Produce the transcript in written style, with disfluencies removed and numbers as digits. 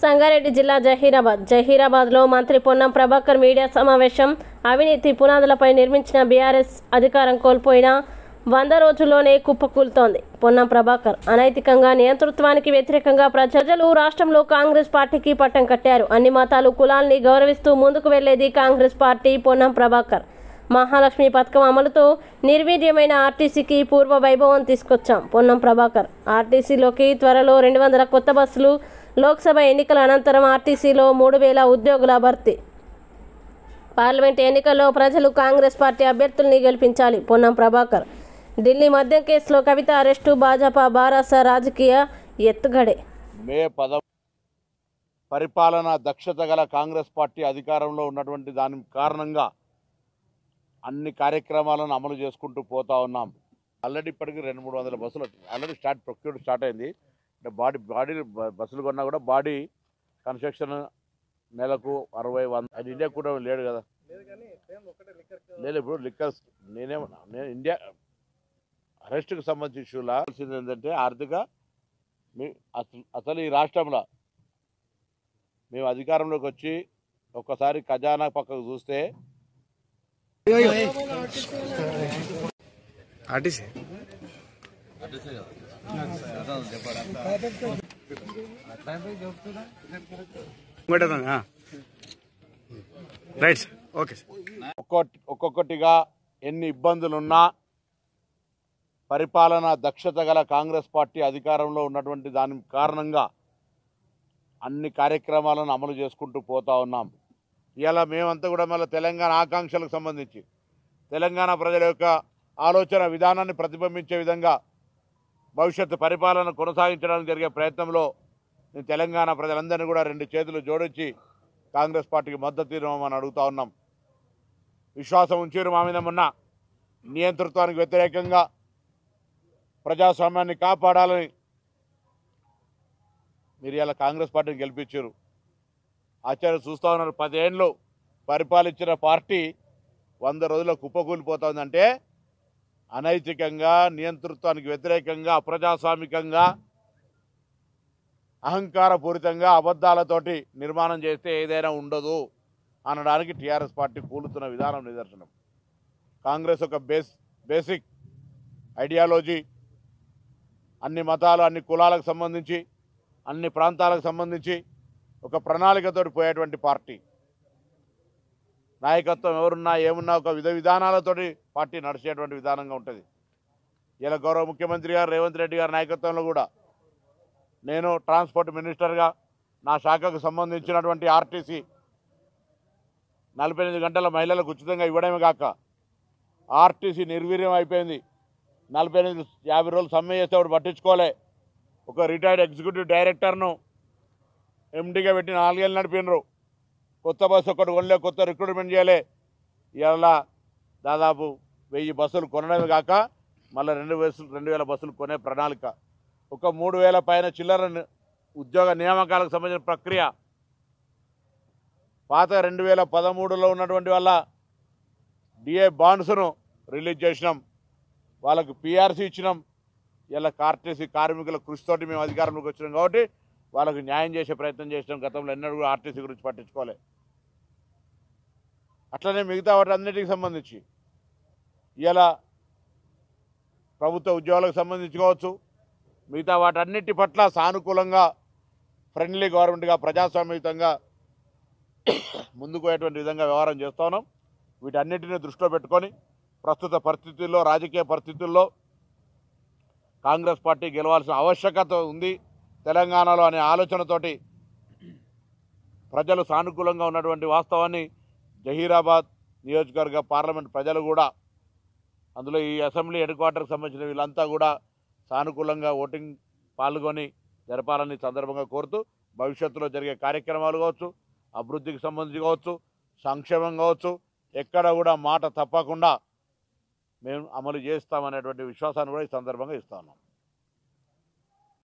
సంగారెడ్డి జిల్లా జహీరాబాద్లో మంత్రి పొన్నం ప్రభాకర్ మీడియా సమావేశం. అవినీతి పునాదులపై నిర్మించిన బీఆర్ఎస్ అధికారం కోల్పోయిన 100 రోజుల్లోనే కుప్పకూలుతోంది. పొన్నం ప్రభాకర్ అనైతికంగా నియంతృత్వానికి వ్యతిరేకంగా ప్రజలు రాష్ట్రంలో కాంగ్రెస్ పార్టీకి పట్టం కట్టారు. అన్ని మతాలు కులాల్ని గౌరవిస్తూ ముందుకు వెళ్లేది కాంగ్రెస్ పార్టీ. పొన్నం ప్రభాకర్ మహాలక్ష్మి పథకం అమలుతో నిర్వీర్యమైన ఆర్టీసీకి పూర్వ వైభవం తీసుకొచ్చాం. పొన్నం ప్రభాకర్ ఆర్టీసీలోకి త్వరలో 200 కొత్త బస్సులు. లోక్సభ ఎన్నికల అనంతరం ఆర్టీసీలో 3000 ఉద్యోగుల భర్తీ. పార్లమెంట్ ఎన్నికల్లో ప్రజలు కాంగ్రెస్ పార్టీ అభ్యర్థుల్ని గెలిపించాలి. పొన్నం ప్రభాకర్ ఢిల్లీ మద్యం కేసులో కవిత అరెస్టు భాజపా బారాస రాజకీయ ఎత్తుగడే. మే 10 పరిపాలన దక్షత గల కాంగ్రెస్ పార్టీ అధికారంలో ఉన్నటువంటి దాని కారణంగా అన్ని కార్యక్రమాలను అమలు చేసుకుంటూ పోతా ఉన్నాం. ఆల్రెడీ ఇప్పటికీ 200-300 బస్సులు ఆల్రెడీ ప్రొక్యూర్ స్టార్ట్ అయింది. బాడీ బస్సులు కొన్నా కూడా బాడీ కన్స్ట్రక్షన్ నెలకు 60-100 అది ఇండియా కూడా లేడు కదా. లేదు ఇప్పుడు లిక్కర్స్ నేను ఇండియా అరెస్ట్కి సంబంధించిన ఇష్యూలా ఏంటంటే ఆర్థిక అసలు ఈ రాష్ట్రంలో మేము అధికారంలోకి వచ్చి ఒక్కసారి ఖజానా పక్కకు చూస్తే ఒక్కొక్కటిగా ఎన్ని ఇబ్బందులున్నా పరిపాలన దక్షత గల కాంగ్రెస్ పార్టీ అధికారంలో ఉన్నటువంటి దాని కారణంగా అన్ని కార్యక్రమాలను అమలు చేసుకుంటూ పోతా ఉన్నాం. ఇలా మేమంతా కూడా మళ్ళీ తెలంగాణ ఆకాంక్షలకు సంబంధించి తెలంగాణ ప్రజల యొక్క ఆలోచన విధానాన్ని ప్రతిబింబించే విధంగా భవిష్యత్తు పరిపాలన కొనసాగించడానికి జరిగే ప్రయత్నంలో నేను తెలంగాణ ప్రజలందరినీ కూడా 2 చేతులు జోడించి కాంగ్రెస్ పార్టీకి మద్దతు ఇవ్వమని అడుగుతా ఉన్నాం. విశ్వాసం ఉంచారు మా మీద ఉన్న నియంతృత్వానికి వ్యతిరేకంగా ప్రజాస్వామ్యాన్ని కాపాడాలని మీరు ఇలా కాంగ్రెస్ పార్టీని గెలిపించారు. ఆచార్య చూస్తూ ఉన్నారు. 10 ఏళ్ళు పరిపాలించిన పార్టీ 100 రోజుల్లో కుప్పకూలిపోతుందంటే అనైతికంగా నియంతృత్వానికి వ్యతిరేకంగా అప్రజాస్వామికంగా అహంకారపూరితంగా అబద్ధాలతోటి నిర్మాణం చేస్తే ఏదైనా ఉండదు అనడానికి టీఆర్ఎస్ పార్టీ కూలుతున్న విధానం నిదర్శనం. కాంగ్రెస్ ఒక బేసిక్ ఐడియాలజీ అన్ని మతాలు అన్ని కులాలకు సంబంధించి అన్ని ప్రాంతాలకు సంబంధించి ఒక ప్రణాళికతోటి పోయేటువంటి పార్టీ. నాయకత్వం ఎవరున్నా ఏమున్నా ఒక విధానాలతోటి పార్టీ నడిచేటువంటి విధానంగా ఉంటుంది. ఇలా గౌరవ ముఖ్యమంత్రి గారు రేవంత్ రెడ్డి గారి నాయకత్వంలో కూడా నేను ట్రాన్స్పోర్ట్ మినిస్టర్గా నా శాఖకు సంబంధించినటువంటి ఆర్టీసీ 48 గంటల మహిళలకు ఉచితంగా ఇవ్వడమే కాక ఆర్టీసీ నిర్వీర్యం అయిపోయింది. 50 రోజులు సమ్మె చేసేవాడు పట్టించుకోలే. ఒక రిటైర్డ్ ఎగ్జిక్యూటివ్ డైరెక్టర్ను ఎండీగా పెట్టి 4 ఏళ్ళు నడిపినరు. కొత్త బస్సు ఒకటి కొనలే, కొత్త రిక్రూట్మెంట్ చేయలే. ఇలా దాదాపు 1000 బస్సులు కొనడమే కాక మళ్ళీ 2000 బస్సులు కొనే ప్రణాళిక. ఒక 3000 పైన చిల్లర ఉద్యోగ నియామకాలకు సంబంధించిన ప్రక్రియ. పాత 2013లో ఉన్నటువంటి వాళ్ళ డిఏ బాండ్స్ను రిలీజ్ చేసినాం. వాళ్ళకు పిఆర్సీ ఇచ్చినాం. ఇలా ఆర్టీసీ కార్మికుల కృషితోటి మేము అధికారంలోకి వచ్చినాం కాబట్టి వాళ్ళకు న్యాయం చేసే ప్రయత్నం చేసినాం. గతంలో ఎన్నడూ కూడా ఆర్టీసీ గురించి పట్టించుకోలే. అట్లనే మిగతా వాటి అన్నిటికి సంబంధించి ఇలా ప్రభుత్వ ఉద్యోగాలకు సంబంధించి కావచ్చు, మిగతా వాటన్నిటి పట్ల సానుకూలంగా ఫ్రెండ్లీ గవర్నమెంట్గా ప్రజాస్వామ్యయుతంగా ముందుకు పోయేటువంటి విధంగా వ్యవహారం చేస్తూ ఉన్నాం. వీటన్నిటిని దృష్టిలో పెట్టుకొని ప్రస్తుత పరిస్థితుల్లో రాజకీయ పరిస్థితుల్లో కాంగ్రెస్ పార్టీ గెలవాల్సిన ఆవశ్యకత ఉంది తెలంగాణలో అనే ఆలోచనతోటి ప్రజలు సానుకూలంగా ఉన్నటువంటి వాస్తవాన్ని జహీరాబాద్ నియోజకవర్గ పార్లమెంట్ ప్రజలు కూడా, అందులో ఈ అసెంబ్లీ హెడ్ క్వార్టర్కి సంబంధించిన వీళ్ళంతా కూడా సానుకూలంగా ఓటింగ్ పాల్గొని జరపాలని సందర్భంగా కోరుతూ భవిష్యత్తులో జరిగే కార్యక్రమాలు కావచ్చు, అభివృద్ధికి సంబంధించి కావచ్చు, సంక్షేమం కావచ్చు, ఎక్కడ కూడా మాట తప్పకుండా మేము అమలు చేస్తామనేటువంటి విశ్వాసాన్ని కూడా ఈ సందర్భంగా ఇస్తా ఉన్నాం.